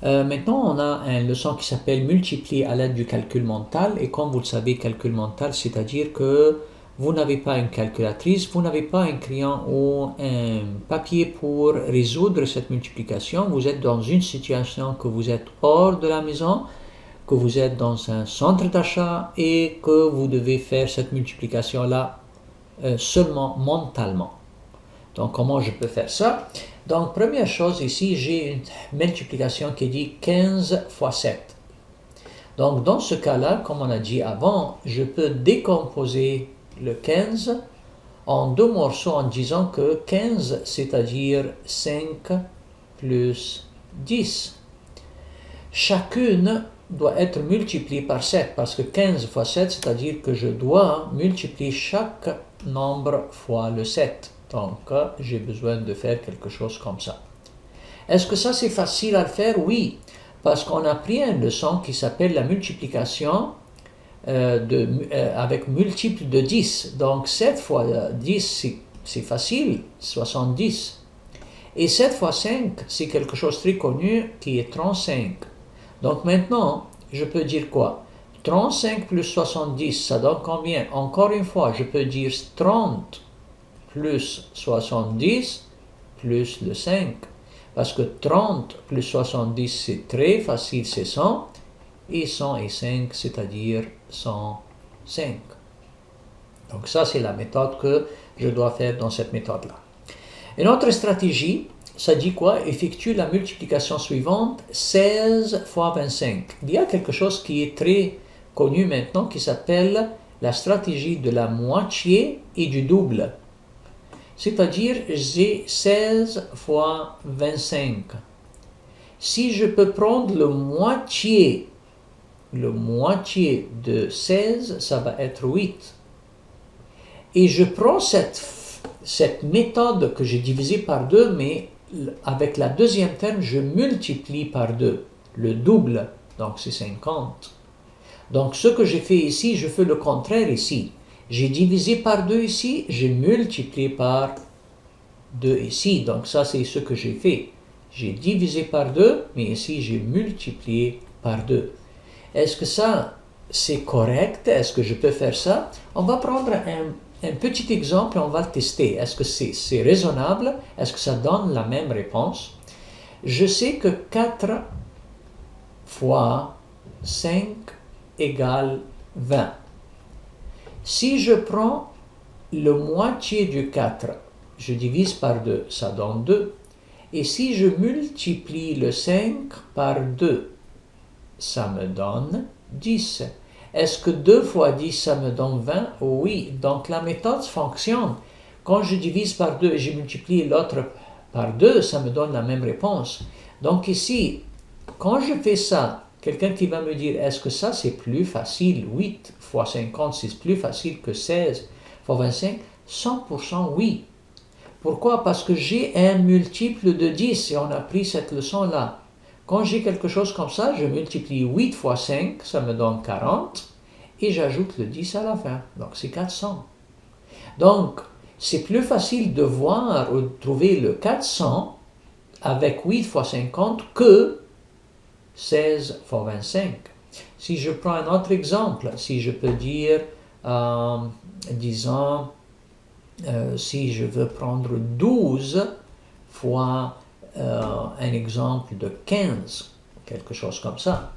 Maintenant, on a une leçon qui s'appelle multiplier à l'aide du calcul mental. Et comme vous le savez, calcul mental, c'est-à-dire que vous n'avez pas une calculatrice, vous n'avez pas un crayon ou un papier pour résoudre cette multiplication. Vous êtes dans une situation que vous êtes hors de la maison, que vous êtes dans un centre d'achat et que vous devez faire cette multiplication-là seulement mentalement. Donc, comment je peux faire ça? Donc, première chose ici, j'ai une multiplication qui dit 15 fois 7. Donc, dans ce cas-là, comme on a dit avant, je peux décomposer le 15 en deux morceaux en disant que 15, c'est-à-dire 5 plus 10. Chacune doit être multipliée par 7 parce que 15 fois 7, c'est-à-dire que je dois multiplier chaque nombre fois le 7. Donc, j'ai besoin de faire quelque chose comme ça. Est-ce que ça c'est facile à faire? Oui, parce qu'on a pris une leçon qui s'appelle la multiplication avec multiple de 10. Donc 7 fois 10 c'est facile, 70. Et 7 fois 5 c'est quelque chose de très connu qui est 35. Donc maintenant, je peux dire quoi? 35 plus 70, ça donne combien? Encore une fois, je peux dire 30 plus 70 plus le 5. Parce que 30 plus 70, c'est très facile, c'est 100. Et 100 et 5, c'est-à-dire 105. Donc ça, c'est la méthode que je dois faire dans cette méthode-là. Une autre stratégie, ça dit quoi? Effectue la multiplication suivante, 16 fois 25. Il y a quelque chose qui est très connu maintenant qui s'appelle la stratégie de la moitié et du double. C'est-à-dire, j'ai 16 fois 25. Si je peux prendre le moitié de 16, ça va être 8. Et je prends cette méthode que j'ai divisée par 2, mais avec la deuxième terme, je multiplie par 2, le double, donc c'est 50. Donc ce que j'ai fait ici, je fais le contraire ici. J'ai divisé par 2 ici, j'ai multiplié par 2 ici. Donc ça, c'est ce que j'ai fait. J'ai divisé par 2, mais ici, j'ai multiplié par 2. Est-ce que ça, c'est correct? Est-ce que je peux faire ça? On va prendre un petit exemple et on va le tester. Est-ce que c'est raisonnable? Est-ce que ça donne la même réponse? Je sais que 4 fois 5 égale 20. Si je prends le moitié du 4, je divise par 2, ça donne 2. Et si je multiplie le 5 par 2, ça me donne 10. Est-ce que 2 fois 10, ça me donne 20? Oui, donc la méthode fonctionne. Quand je divise par 2 et je multiplie l'autre par 2, ça me donne la même réponse. Donc ici, quand je fais ça, quelqu'un qui va me dire, est-ce que ça c'est plus facile? 8 fois 50, c'est plus facile que 16 fois 25? 100% oui. Pourquoi? Parce que j'ai un multiple de 10 et on a pris cette leçon-là. Quand j'ai quelque chose comme ça, je multiplie 8 fois 5, ça me donne 40, et j'ajoute le 10 à la fin, donc c'est 400. Donc, c'est plus facile de voir ou de trouver le 400 avec 8 fois 50 que 16 fois 25. Si je prends un autre exemple, si je peux dire, disons, si je veux prendre 12 fois un exemple de 15, quelque chose comme ça.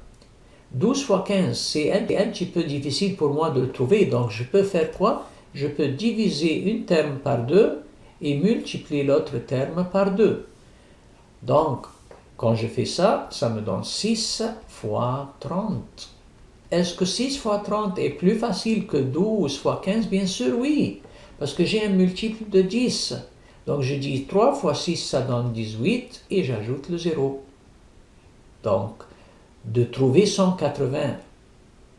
12 fois 15, c'est un petit peu difficile pour moi de le trouver, donc je peux faire quoi? Je peux diviser une terme par 2 et multiplier l'autre terme par 2. Donc, quand je fais ça, ça me donne 6 fois 30. Est-ce que 6 fois 30 est plus facile que 12 fois 15? Bien sûr, oui, parce que j'ai un multiple de 10. Donc je dis 3 fois 6, ça donne 18 et j'ajoute le 0. Donc, de trouver 180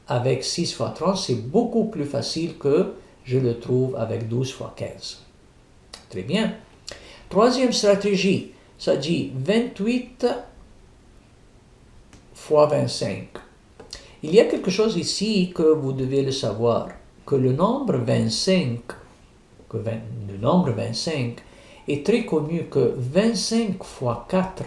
avec 6 fois 30, c'est beaucoup plus facile que je le trouve avec 12 fois 15. Très bien. Troisième stratégie, ça dit 28 fois 25. Il y a quelque chose ici que vous devez le savoir, que le nombre 25, le nombre 25 est très connu, que 25 fois 4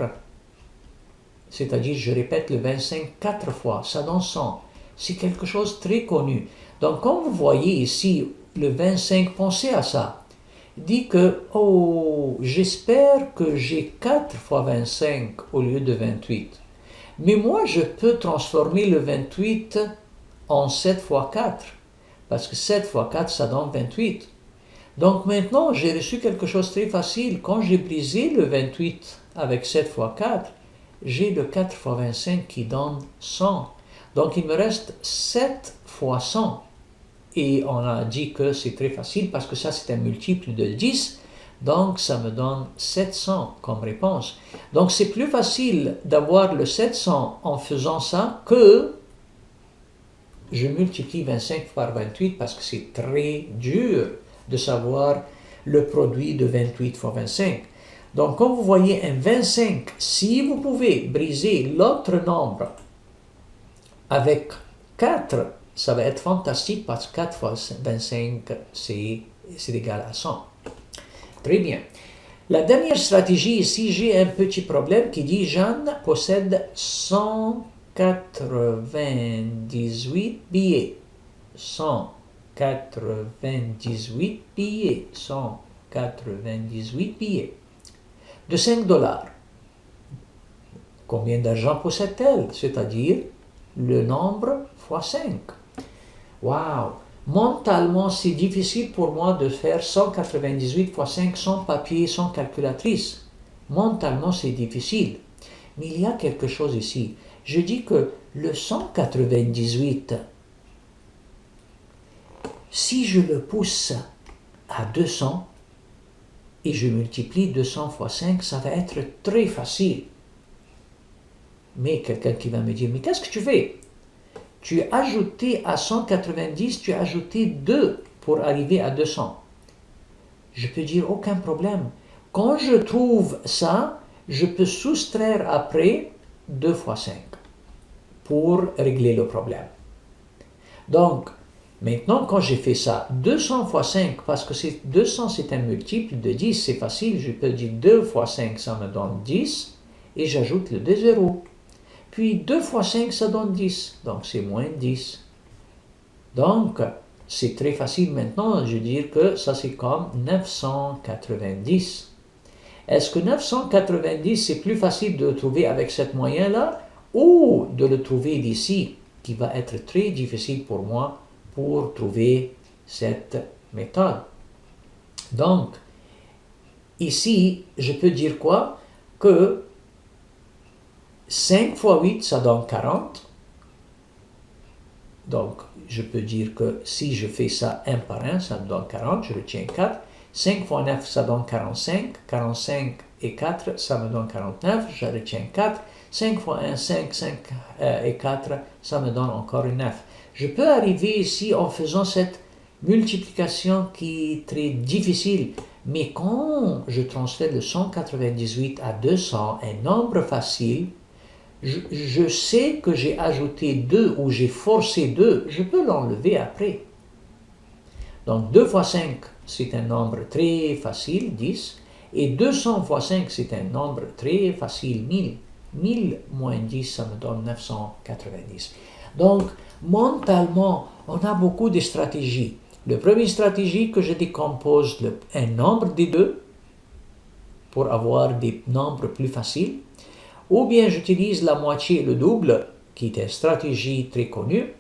c'est-à-dire je répète le 25 4 fois, ça donne 100. C'est quelque chose de très connu. Donc, comme vous voyez ici, le 25, pensez à ça. Dit que, oh, j'espère que j'ai 4 fois 25 au lieu de 28. Mais moi, je peux transformer le 28 en 7 fois 4. Parce que 7 fois 4, ça donne 28. Donc maintenant, j'ai reçu quelque chose de très facile. Quand j'ai brisé le 28 avec 7 fois 4, j'ai le 4 fois 25 qui donne 100. Donc il me reste 7 fois 100. Et on a dit que c'est très facile parce que ça c'est un multiple de 10. Donc ça me donne 700 comme réponse. Donc c'est plus facile d'avoir le 700 en faisant ça que je multiplie 25 par 28 parce que c'est très dur de savoir le produit de 28 fois 25. Donc, comme vous voyez, un 25, si vous pouvez briser l'autre nombre avec 4, ça va être fantastique parce que 4 fois 25, c'est égal à 100. Très bien. La dernière stratégie, ici, j'ai un petit problème qui dit Jeanne possède 198 billets. 198 billets. 198 billets. De 5 dollars. Combien d'argent possède-t-elle? C'est-à-dire le nombre fois 5. Waouh! Mentalement, c'est difficile pour moi de faire 198 fois 5 sans papier, sans calculatrice. Mentalement, c'est difficile. Mais il y a quelque chose ici. Je dis que le 198, si je le pousse à 200, et je multiplie 200 fois 5, ça va être très facile. Mais quelqu'un qui va me dire, mais qu'est-ce que tu fais? Tu as ajouté à 190, tu as ajouté 2 pour arriver à 200. Je peux dire, aucun problème. Quand je trouve ça, je peux soustraire après 2 fois 5 pour régler le problème. Donc, maintenant, quand j'ai fait ça, 200 fois 5, parce que 200 c'est un multiple de 10, c'est facile, je peux dire 2 fois 5, ça me donne 10, et j'ajoute le 2 zéros. Puis 2 fois 5, ça donne 10, donc c'est moins 10. Donc, c'est très facile maintenant, je veux dire que ça c'est comme 990. Est-ce que 990 c'est plus facile de le trouver avec cette moyenne-là, ou de le trouver d'ici, qui va être très difficile pour moi pour trouver cette méthode. Donc, ici, je peux dire quoi? Que 5 fois 8, ça donne 40. Donc, je peux dire que si je fais ça un par un, ça me donne 40, je retiens 4. 5 fois 9, ça donne 45. 45 et 4, ça me donne 49, je retiens 4. 5 fois 1, 5, 5 et 4, ça me donne encore 9. Je peux arriver ici en faisant cette multiplication qui est très difficile, mais quand je transfère de 198 à 200, un nombre facile, je sais que j'ai ajouté 2 ou j'ai forcé 2, je peux l'enlever après. Donc 2 fois 5, c'est un nombre très facile, 10, et 200 fois 5, c'est un nombre très facile, 1000. 1000 moins 10, ça me donne 990. Donc, mentalement, on a beaucoup de stratégies. La première stratégie que je décompose un nombre des deux pour avoir des nombres plus faciles, ou bien j'utilise la moitié et le double, qui est une stratégie très connue,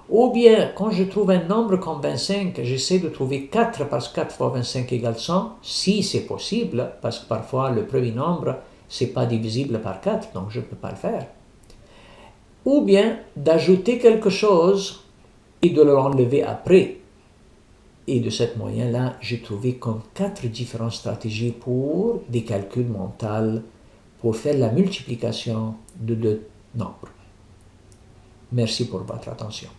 ou bien quand je trouve un nombre comme 25, j'essaie de trouver 4 parce que 4 fois 25 égale 100, si c'est possible, parce que parfois le premier nombre, c'est pas divisible par 4, donc je ne peux pas le faire. Ou bien d'ajouter quelque chose et de l'enlever après. Et de cette moyen-là, j'ai trouvé comme 4 différentes stratégies pour des calculs mentaux, pour faire la multiplication de deux nombres. Merci pour votre attention.